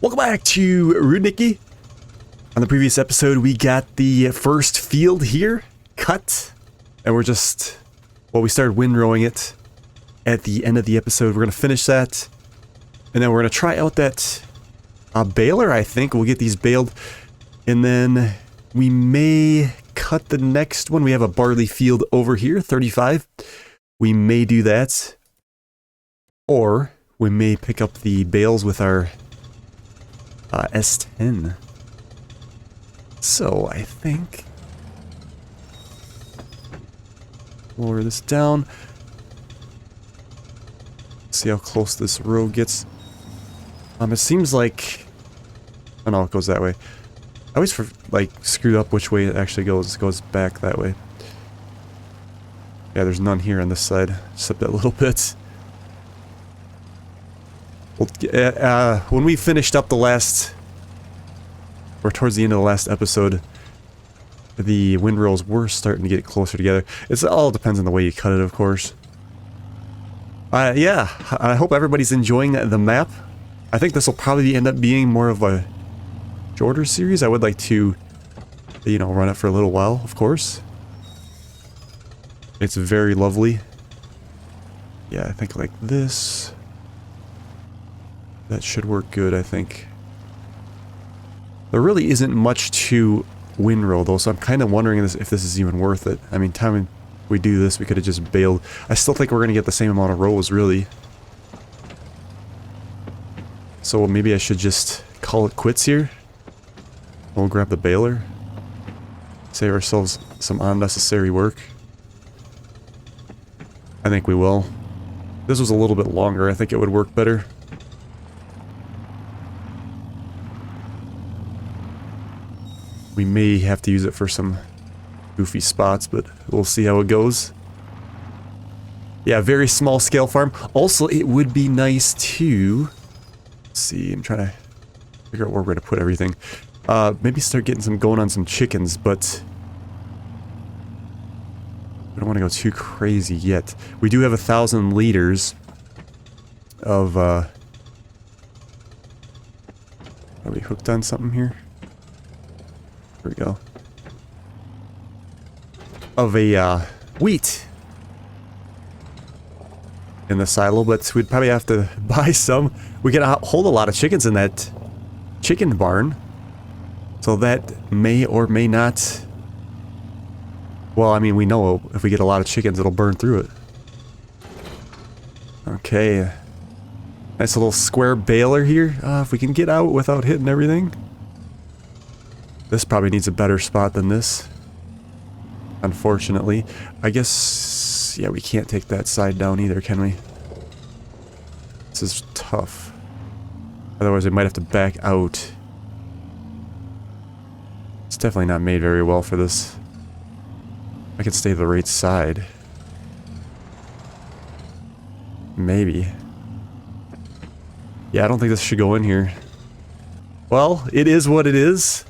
Welcome back to RUDNIKI. On the previous episode, we got the first field here cut, and we're just, well, we started windrowing it at the end of the episode. We're going to finish that, and then we're going to try out that baler, I think. We'll get these baled, and then we may cut the next one. We have a barley field over here, 35. We may do that, or we may pick up the bales with our S10. So I think lower this down. See how close this row gets. It seems like, oh no, it goes that way. I always screwed up which way it actually goes. It goes back that way. Yeah, there's none here on this side, except that little bit. Well, when we finished up the last, or towards the end of the last episode, the windrows were starting to get closer together. It all depends on the way you cut it, of course. Yeah, I hope everybody's enjoying the map. I think this will probably end up being more of a shorter series. I would like to, you know, run it for a little while, of course. It's very lovely. Yeah, I think like this. That should work good, I think. There really isn't much to windrow though, so I'm kind of wondering if this is even worth it. I mean, time we do this, we could have just baled. I still think we're going to get the same amount of rows, really. So maybe I should just call it quits here. We'll grab the baler. Save ourselves some unnecessary work. I think we will. If this was a little bit longer, I think it would work better. We may have to use it for some goofy spots, but we'll see how it goes. Yeah, very small scale farm. Also, it would be nice to... Let's see, I'm trying to figure out where we're going to put everything. Maybe start getting going on some chickens, but... we don't want to go too crazy yet. We do have 1,000 liters of... Are we hooked on something here? There we go. Of a wheat in the silo, but we'd probably have to buy some. We can hold a lot of chickens in that chicken barn, so that may or may not. Well, I mean, we know if we get a lot of chickens, it'll burn through it. Okay, nice little square baler here. If we can get out without hitting everything. This probably needs a better spot than this. Unfortunately. I guess... yeah, we can't take that side down either, can we? This is tough. Otherwise, we might have to back out. It's definitely not made very well for this. I could stay the right side. Maybe. Yeah, I don't think this should go in here. Well, it is what it is.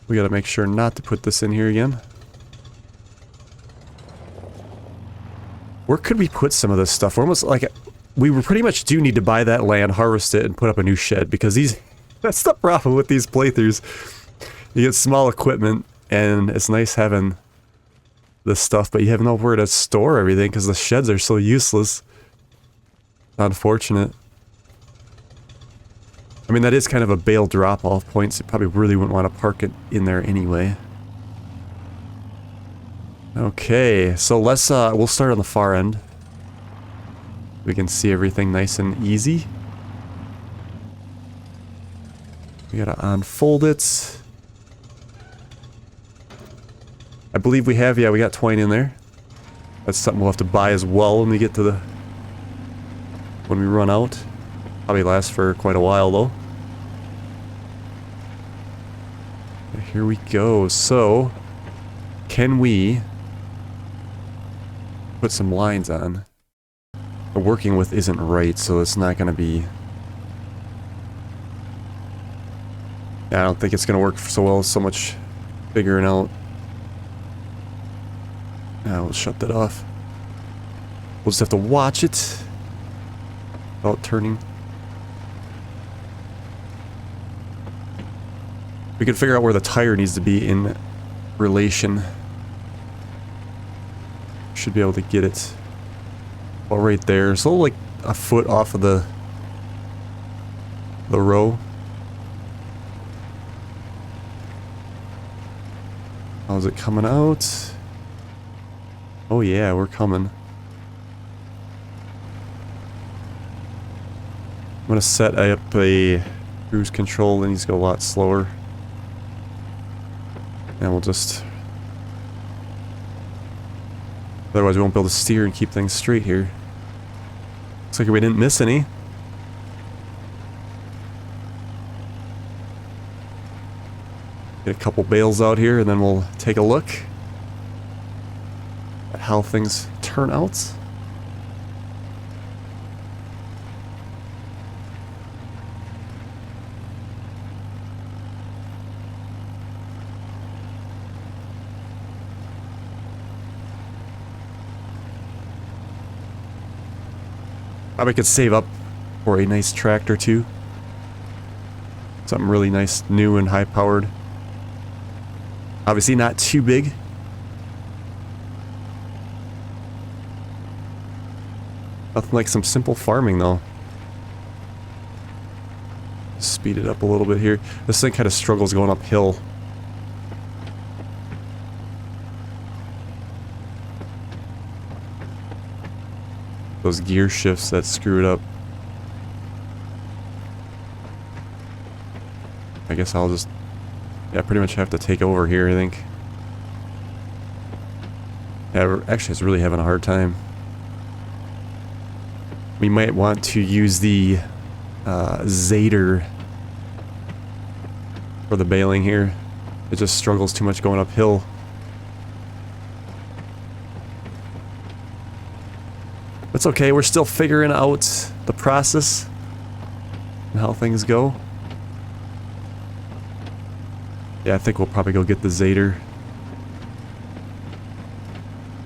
We gotta make sure not to put this in here again. Where could we put some of this stuff? We're almost like... we pretty much do need to buy that land, harvest it, and put up a new shed, because these... that's the problem with these playthroughs. You get small equipment, and it's nice having this stuff, but you have nowhere to store everything, because the sheds are so useless. Unfortunate. I mean, that is kind of a bale drop-off point, so you probably really wouldn't want to park it in there anyway. Okay, so let's, we'll start on the far end. We can see everything nice and easy. We gotta unfold it. I believe we have, yeah, we got twine in there. That's something we'll have to buy as well when we get to the... when we run out. Probably lasts for quite a while though. Here we go. So, can we put some lines on? The working with isn't right, so it's not going to be... I don't think it's going to work so well, so much figuring out. Now we'll shut that off. We'll just have to watch it. without turning. We can figure out where the tire needs to be in relation. Should be able to get it. Well, right there. So like a foot off of the row. How's it coming out? Oh yeah, we're coming. I'm gonna set up a cruise control, and he's go a lot slower. And we'll just... Otherwise we won't be able to steer and keep things straight here. Looks like we didn't miss any. Get a couple bales out here and then we'll take a look at how things turn out. Probably could save up for a nice tractor too. Something really nice, new and high powered. Obviously not too big. Nothing like some simple farming though. Speed it up a little bit here. This thing kind of struggles going uphill. Those gear shifts that screw it up. I guess I'll just... Yeah, pretty much have to take over here, I think. Yeah, actually it's really having a hard time. We might want to use the Zetor for the baling here. It just struggles too much going uphill. It's okay, we're still figuring out the process and how things go. Yeah, I think we'll probably go get the Zetor.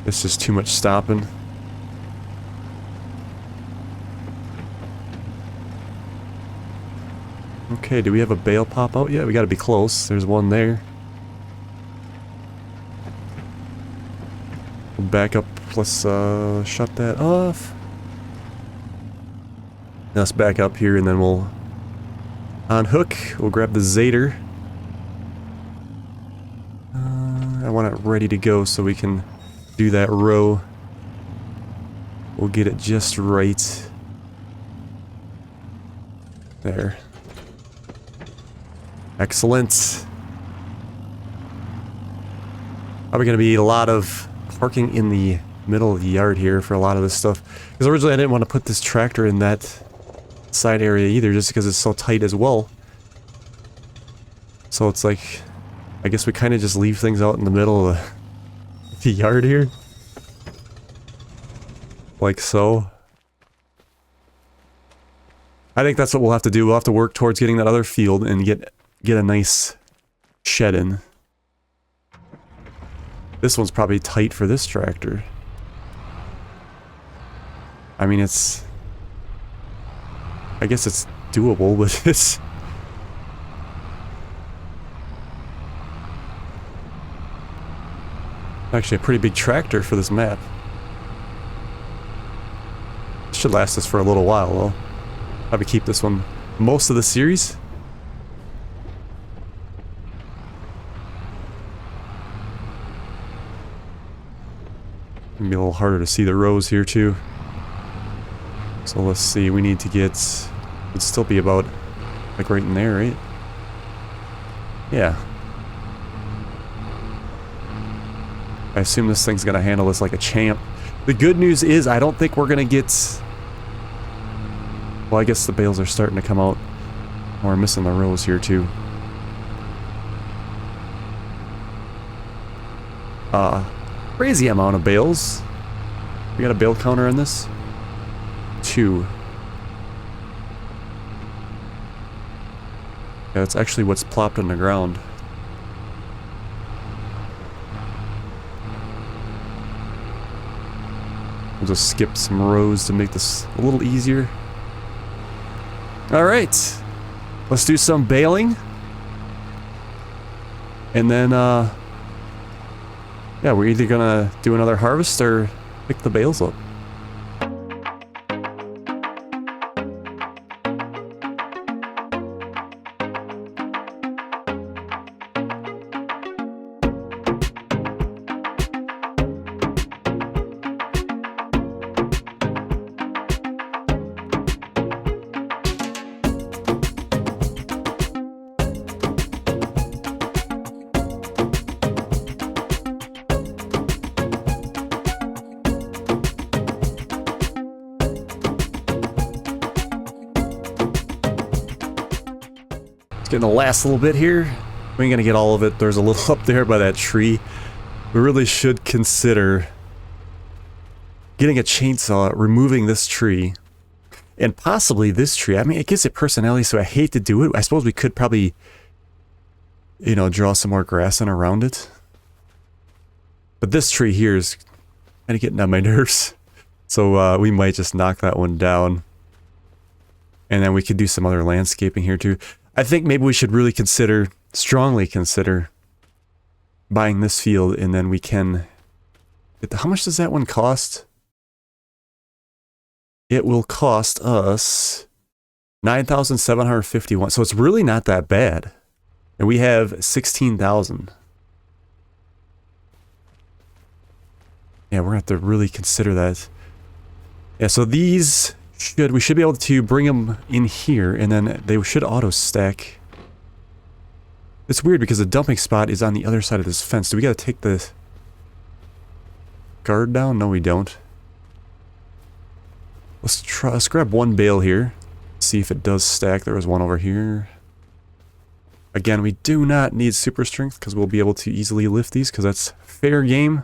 It's just too much stopping. Okay, do we have a bale pop out yet? We gotta be close. There's one there. We'll back up. Let's shut that off. Now let's back up here and then we'll unhook. We'll grab the Zetor. I want it ready to go so we can do that row. We'll get it just right. There. Excellent. Probably going to be a lot of parking in the middle of the yard here for a lot of this stuff. Because originally I didn't want to put this tractor in that side area either, just because it's so tight as well. So it's like, I guess we kind of just leave things out in the middle of the yard here. Like so. I think that's what we'll have to do. We'll have to work towards getting that other field and get a nice shed in. This one's probably tight for this tractor. I mean, it's... I guess it's doable, but it's... actually a pretty big tractor for this map. Should last us for a little while, though. Probably keep this one most of the series. Maybe a little harder to see the rows here, too. So let's see, we need to get... It'd still be about, like, right in there, right? Yeah. I assume this thing's gonna handle this like a champ. The good news is I don't think we're gonna get... Well, I guess the bales are starting to come out. We're missing the rows here, too. Crazy amount of bales. We got a bale counter on this? 2. Yeah, that's actually what's plopped on the ground. We'll just skip some rows to make this a little easier. All right, let's do some baling. And then, yeah, we're either gonna do another harvest or pick the bales up. Getting the last little bit here. We ain't gonna get all of it. There's a little up there by that tree. We really should consider getting a chainsaw, removing this tree, and possibly this tree. I mean, it gives it personality, so I hate to do it. I suppose we could probably, you know, draw some more grass in around it. But this tree here is kind of getting on my nerves. So we might just knock that one down. And then we could do some other landscaping here too. I think maybe we should really consider, strongly consider, buying this field, and then we can get the, how much does that one cost? It will cost us 9,751. So it's really not that bad. And we have 16,000. Yeah, we're gonna have to really consider that. Yeah, so these we should be able to bring them in here, and then they should auto stack. It's weird because the dumping spot is on the other side of this fence. Do we gotta take the guard down? No, we don't. Let's grab one bale here. See if it does stack. There was one over here. Again, we do not need super strength because we'll be able to easily lift these because that's fair game.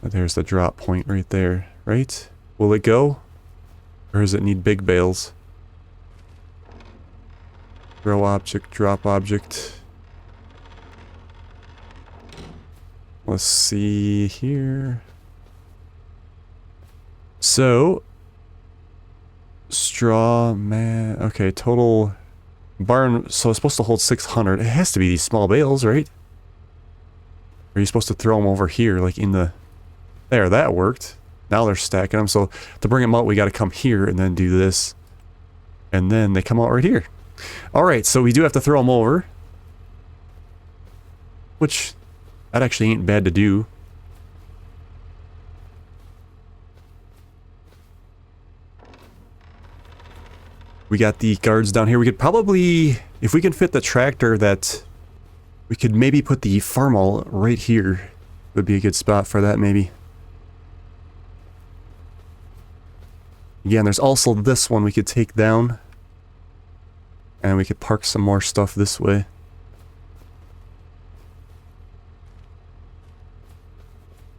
There's the drop point right there, right? Will it go? Or does it need big bales? Throw object, drop object. Let's see here. So, straw, man. Okay, total barn. So it's supposed to hold 600. It has to be these small bales, right? Or are you supposed to throw them over here, like in the... There, that worked. Now they're stacking them. So to bring them out, we got to come here and then do this. And then they come out right here. All right, so we do have to throw them over. Which, that actually ain't bad to do. We got the guards down here. We could probably, if we can fit the tractor, that we could maybe put the farmall right here. Would be a good spot for that, maybe. Again, there's also this one we could take down. And we could park some more stuff this way.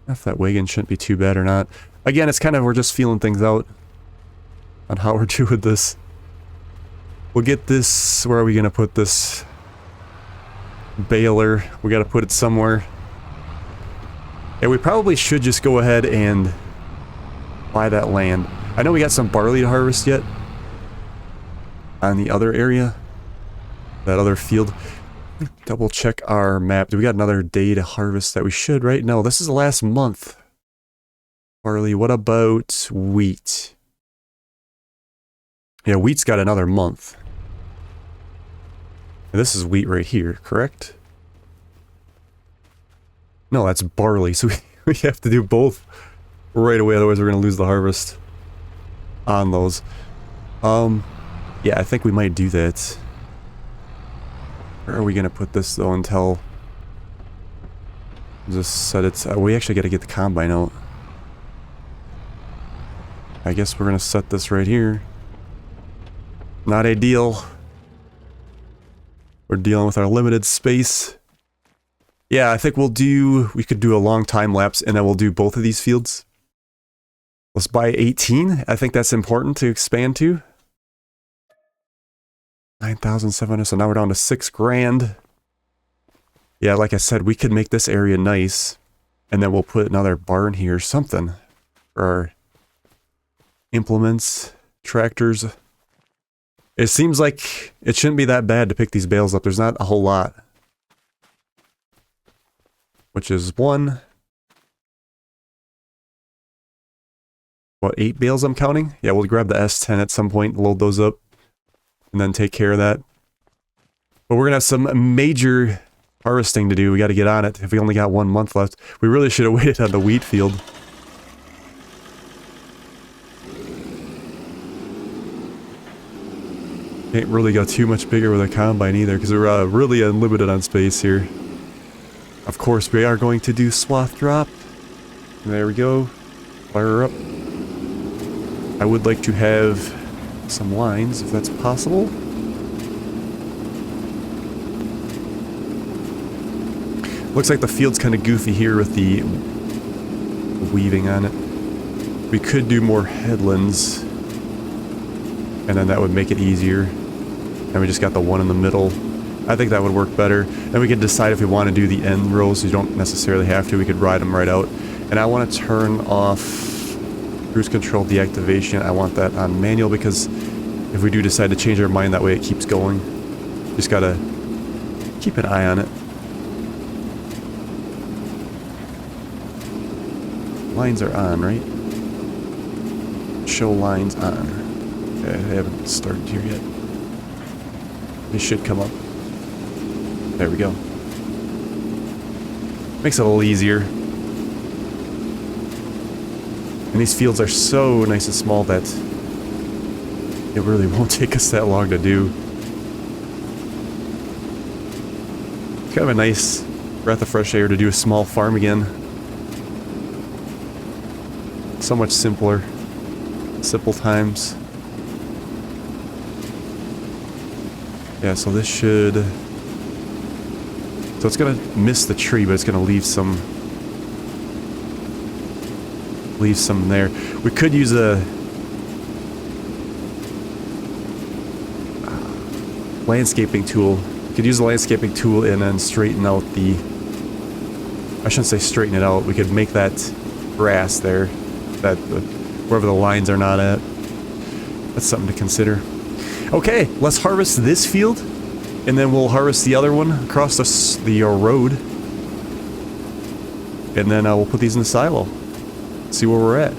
If that wagon shouldn't be too bad or not. Again, it's kind of, we're just feeling things out on how we're doing this. We'll get this, where are we going to put this baler? We got to put it somewhere. And we probably should just go ahead and buy that land. I know we got some barley to harvest yet on the other area, that other field. Double check our map. Do we got another day to harvest that we should, right? No, this is the last month. Barley, what about wheat? Yeah, wheat's got another month. And this is wheat right here, correct? No, that's barley, so we have to do both right away, otherwise we're going to lose the harvest on those. Yeah, I think we might do that. Where are we going to put this, though, until... Just set it... we actually got to get the combine out. I guess we're going to set this right here. Not ideal. We're dealing with our limited space. Yeah, I think we could do a long time lapse, and then we'll do both of these fields. Let's buy 18. I think that's important to expand to. 9,700, so now we're down to 6 grand. Yeah, like I said, we could make this area nice. And then we'll put another barn here or something. for our implements, tractors. It seems like it shouldn't be that bad to pick these bales up. There's not a whole lot. Which is one... What, 8 bales I'm counting? Yeah, we'll grab the S10 at some point, load those up, and then take care of that. But we're gonna have some major harvesting to do. We gotta get on it if we only got 1 month left. We really should have waited on the wheat field. Can't really go too much bigger with a combine either, because we're really unlimited on space here. Of course, we are going to do swath drop. There we go. Fire her up. I would like to have some lines, if that's possible. Looks like the field's kind of goofy here with the weaving on it. We could do more headlands, and then that would make it easier. And we just got the one in the middle. I think that would work better. Then we can decide if we want to do the end rows, so you don't necessarily have to. We could ride them right out. And I want to turn off cruise control deactivation. I want that on manual because if we do decide to change our mind, that way it keeps going. Just gotta keep an eye on it. Lines are on, right? Show lines on. Okay, I haven't started here yet. They should come up. There we go. Makes it a little easier. And these fields are so nice and small that it really won't take us that long to do. It's kind of a nice breath of fresh air to do a small farm again. So much simpler. Simple times. Yeah, so this should... So it's gonna miss the tree, but it's gonna leave some there. We could use a landscaping tool. We could use a landscaping tool and then straighten out the... I shouldn't say straighten it out. We could make that grass there, that wherever the lines are not at. That's something to consider. Okay, let's harvest this field, and then we'll harvest the other one across the road, and then we'll put these in the silo. See where we're at.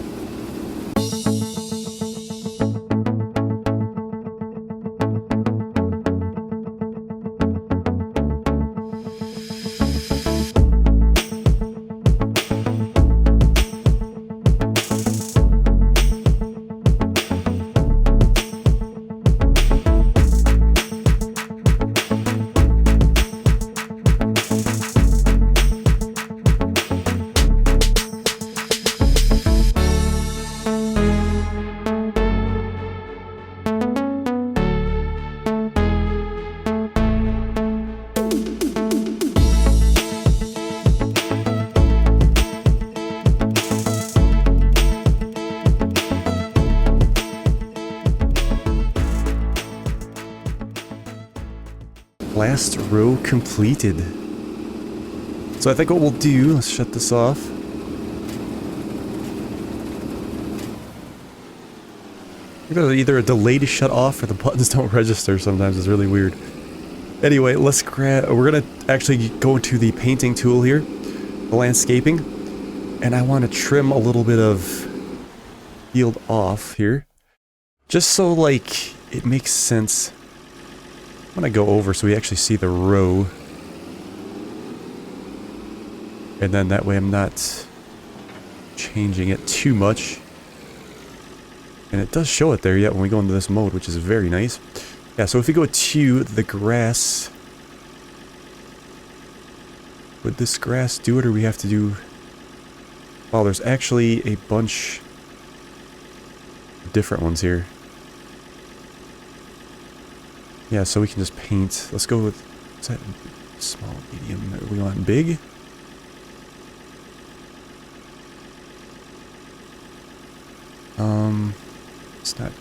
Last row completed. So I think what we'll do, let's shut this off. Either a delay to shut off or the buttons don't register sometimes. It's really weird. Anyway, let's grab... We're gonna actually go into the painting tool here, the landscaping, and I want to trim a little bit of field off here, just so like it makes sense. I'm gonna go over so we actually see the row, and then that way I'm not changing it too much. And it does show it there yet when we go into this mode, which is very nice. Yeah, so if we go to the grass, would this grass do it, or we have to do... Wow, there's actually a bunch of different ones here. Yeah, so we can just paint. Let's go with... Is that small, medium? We want big? It's not...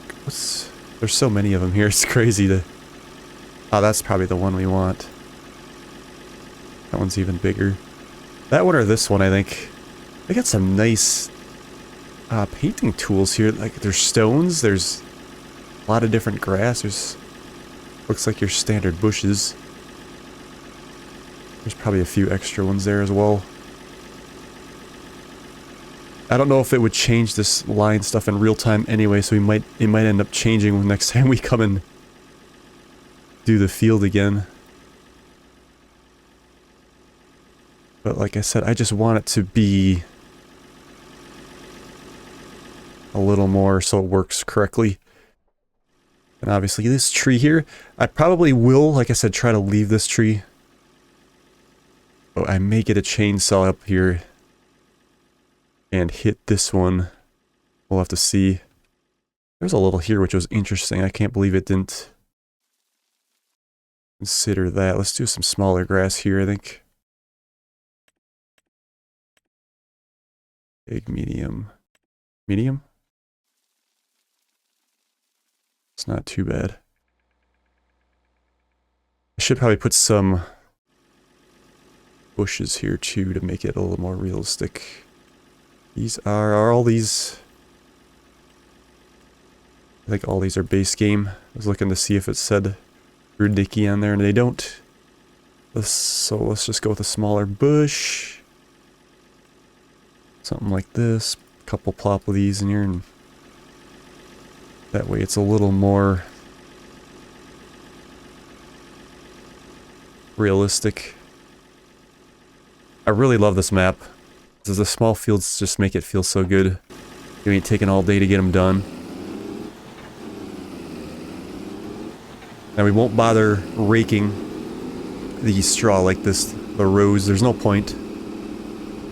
There's so many of them here, it's crazy to... Oh, that's probably the one we want. That one's even bigger. That one or this one, I think. They got some nice painting tools here. Like, there's stones, there's a lot of different grass. There's, looks like your standard bushes. There's probably a few extra ones there as well. I don't know if it would change this line stuff in real time anyway, so it might end up changing next time we come and do the field again. But like I said, I just want it to be a little more so it works correctly. And obviously this tree here, I probably will, like I said, try to leave this tree. Oh, I may get a chainsaw up here and hit this one. We'll have to see. There's a little here which was interesting. I can't believe it didn't consider that. Let's do some smaller grass here, I think. Big, medium. Medium? It's not too bad. I should probably put some bushes here too to make it a little more realistic. These are all these... I think all these are base game. I was looking to see if it said RUDNIKI on there and they don't. So let's just go with a smaller bush. Something like this. A couple plop of these in here, and that way it's a little more realistic. I really love this map. The small fields just make it feel so good. You ain't taking all day to get them done. And we won't bother raking the straw like this, the rows. There's no point.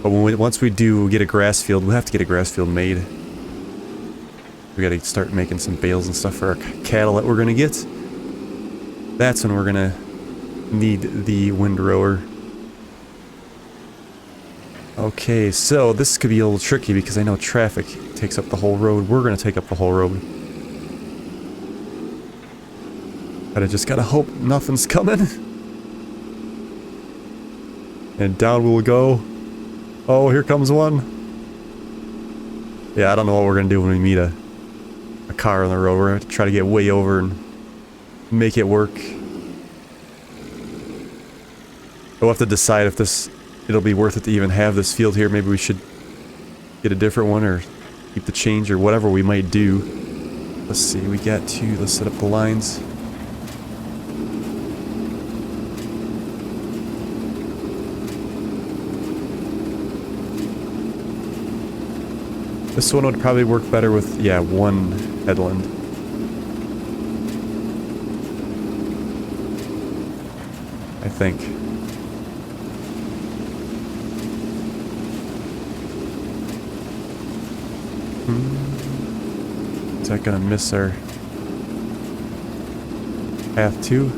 But once we do get a grass field, we'll have to get a grass field made. We gotta start making some bales and stuff for our cattle that we're gonna get. That's when we're gonna need the windrower. Okay, so this could be a little tricky because I know traffic takes up the whole road. We're gonna take up the whole road. But I just gotta hope nothing's coming. And down we'll go. Oh, here comes one. Yeah, I don't know what we're gonna do when we meet a car on the road. We're gonna have to try to get way over and make it work. We'll have to decide if it'll be worth it to even have this field here. Maybe we should get a different one or keep the change or whatever we might do. Let's see, let's set up the lines. This one would probably work better with, yeah, one headland. I think. Is that gonna miss our path too?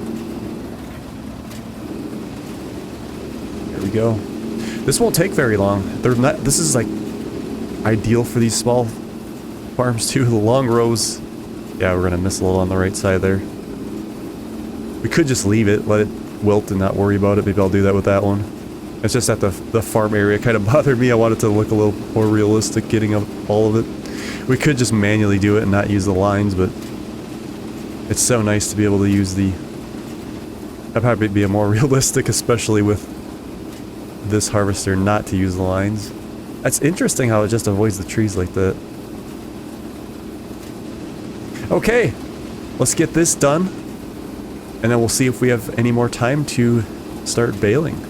There we go. This won't take very long. This is like ideal for these small farms too. The long rows, yeah, we're gonna miss a little on the right side there. We could just leave it, let it wilt and not worry about it. Maybe I'll do that with that one. It's just that the farm area kind of bothered me. I wanted to look a little more realistic getting up all of it. We could just manually do it and not use the lines, but it's so nice to be able to use that'd probably be a more realistic, especially with this harvester, not to use the lines. That's interesting how it just avoids the trees like that. Okay, let's get this done, and then we'll see if we have any more time to start baling.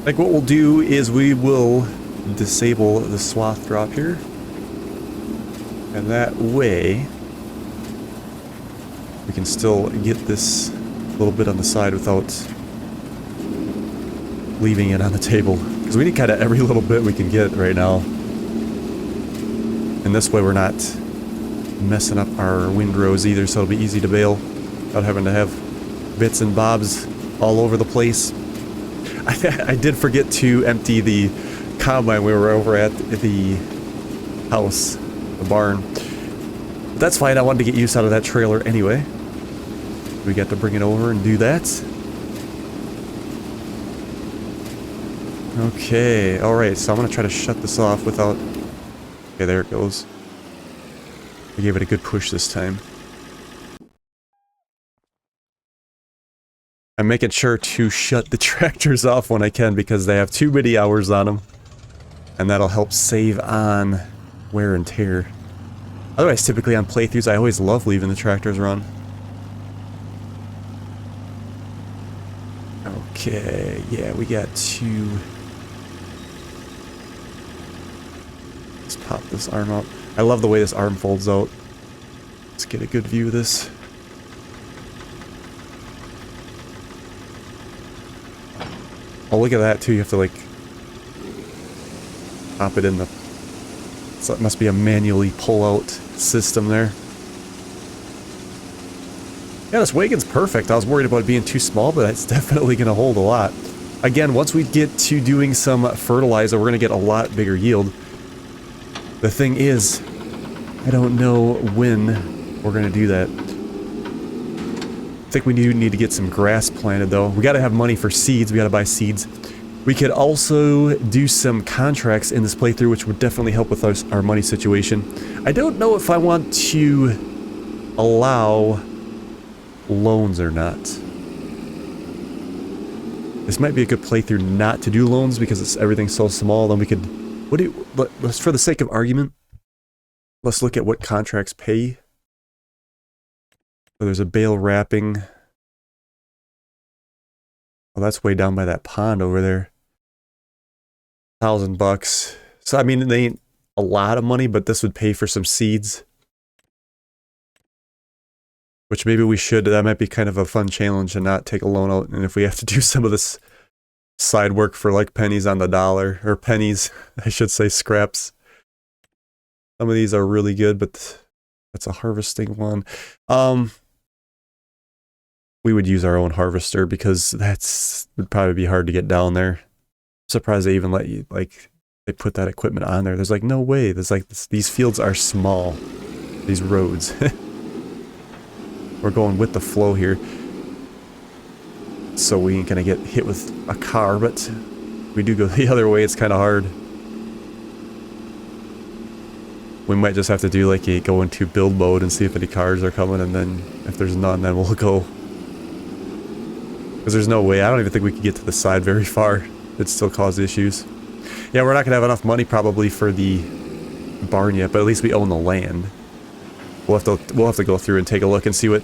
Like what we'll do is we will disable the swath drop here. And that way we can still get this little bit on the side without leaving it on the table. Because we need kind of every little bit we can get right now. And this way we're not messing up our windrows either, so it'll be easy to bail without having to have bits and bobs all over the place. I did forget to empty the combine. We were over at the house, the barn. But that's fine, I wanted to get use out of that trailer anyway. We got to bring it over and do that. Okay, alright, so I'm gonna try to shut this off without... Okay, there it goes. I gave it a good push this time. I'm making sure to shut the tractors off when I can because they have too many hours on them. And that'll help save on wear and tear. Otherwise, typically on playthroughs, I always love leaving the tractors run. Okay, yeah, we got to... Let's pop this arm out. I love the way this arm folds out. Let's get a good view of this. Oh, look at that too. You have to like pop it in the... So it must be a manually pull-out system there. Yeah, this wagon's perfect. I was worried about it being too small, but it's definitely going to hold a lot. Again, once we get to doing some fertilizer, we're going to get a lot bigger yield. The thing is, I don't know when we're going to do that. I think we do need to get some grass planted, though. We got to have money for seeds. We got to buy seeds. We could also do some contracts in this playthrough, which would definitely help with our money situation. I don't know if I want to allow loans or not. This might be a good playthrough not to do loans because everything's so small. Then we could... let's, for the sake of argument, let's look at what contracts pay. So there's a bale wrapping. Well, that's way down by that pond over there. $1,000. So I mean, they ain't a lot of money, but this would pay for some seeds. Which maybe we should. That might be kind of a fun challenge to not take a loan out. And if we have to do some of this side work for like pennies on the dollar, or pennies, I should say scraps. Some of these are really good, but that's a harvesting one. We would use our own harvester because would probably be hard to get down there. I'm surprised they even let you, like, they put that equipment on there. There's like no way. There's like, these fields are small. These roads. We're going with the flow here. So we ain't gonna get hit with a car, but we do go the other way, it's kind of hard. We might just have to do like go into build mode and see if any cars are coming, and then if there's none, then we'll go. Because there's no way, I don't even think we could get to the side very far. It'd still cause issues. Yeah, we're not gonna have enough money probably for the barn yet, but at least we own the land. We'll have to go through and take a look and see what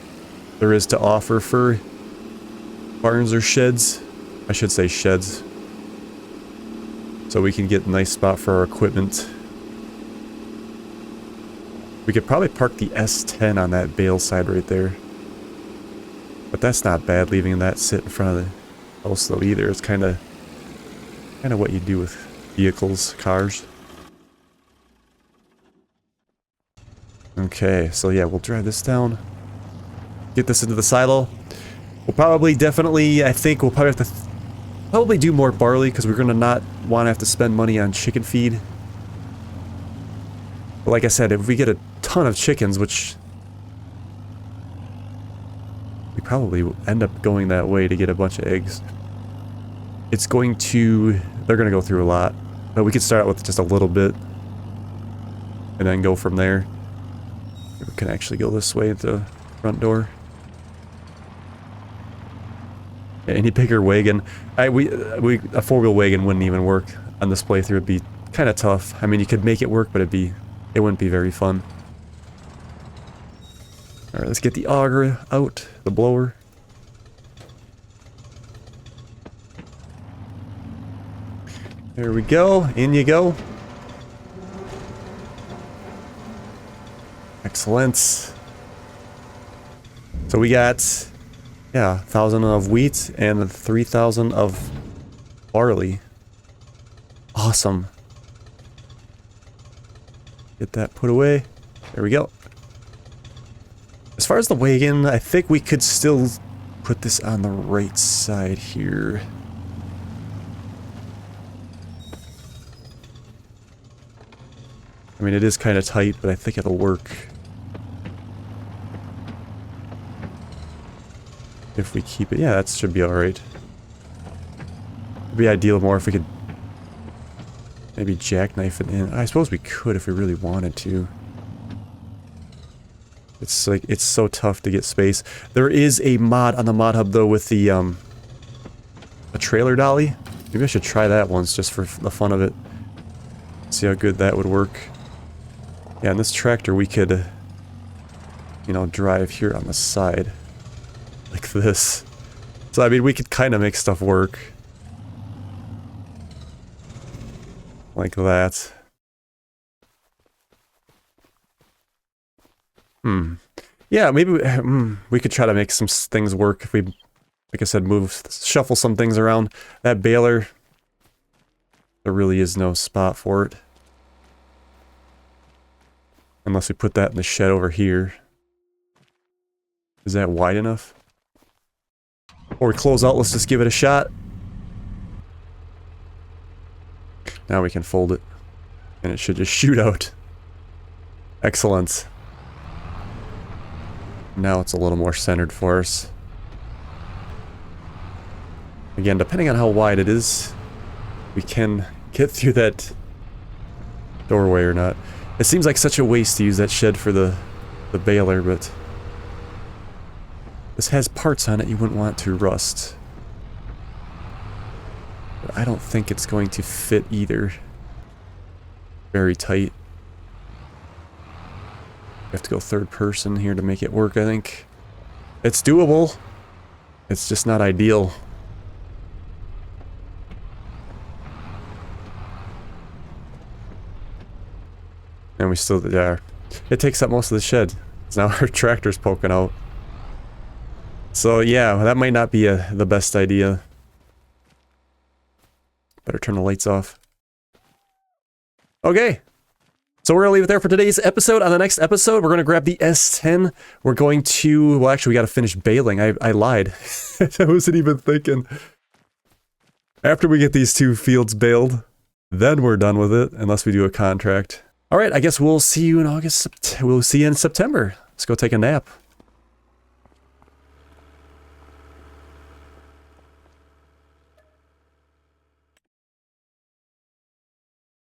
there is to offer for barns or sheds. I should say sheds. So we can get a nice spot for our equipment. We could probably park the S10 on that bale side right there. But that's not bad, leaving that sit in front of the house though either. It's kind of what you do with vehicles, cars. Okay, so yeah, we'll drive this down. Get this into the silo. We'll probably I think we'll probably have to do more barley because we're going to not want to have to spend money on chicken feed. But like I said, if we get a ton of chickens, which we probably will end up going that way to get a bunch of eggs, they're going to go through a lot. But we could start out with just a little bit and then go from there. We can actually go this way at the front door. Yeah, any bigger wagon, a four-wheel wagon wouldn't even work on this playthrough. It'd be kind of tough. I mean, you could make it work, but it wouldn't be very fun. All right, let's get the auger out, the blower. There we go. In you go. Excellent. So we got, yeah, 1,000 of wheat and 3,000 of barley. Awesome. Get that put away. There we go. As far as the wagon, I think we could still put this on the right side here. I mean, it is kind of tight, but I think it'll work. If we keep it, yeah, that should be alright. It'd be ideal more if we could maybe jackknife it in. I suppose we could if we really wanted to. It's like, it's so tough to get space. There is a mod on the mod hub though with the, a trailer dolly. Maybe I should try that once just for the fun of it. See how good that would work. Yeah, and this tractor we could, you know, drive here on the side. Like this. So I mean, we could kind of make stuff work. Like that. Yeah, maybe we could try to make some things work if we, like I said, shuffle some things around. That baler, there really is no spot for it. Unless we put that in the shed over here. Is that wide enough? Before we close out, let's just give it a shot. Now we can fold it. And it should just shoot out. Excellent. Now it's a little more centered for us. Again, depending on how wide it is, we can get through that doorway or not. It seems like such a waste to use that shed for the baler, but this has parts on it you wouldn't want to rust. But I don't think it's going to fit either. Very tight. We have to go third person here to make it work, I think. It's doable. It's just not ideal. And we still, yeah, it takes up most of the shed. Now our tractor's poking out. So yeah, that might not be the best idea. Better turn the lights off. Okay. So we're going to leave it there for today's episode. On the next episode, we're going to grab the S10. We're going to, well actually we got to finish baling. I lied. I wasn't even thinking. After we get these 2 fields baled, then we're done with it, unless we do a contract. Alright, I guess we'll see you in August. We'll see you in September. Let's go take a nap.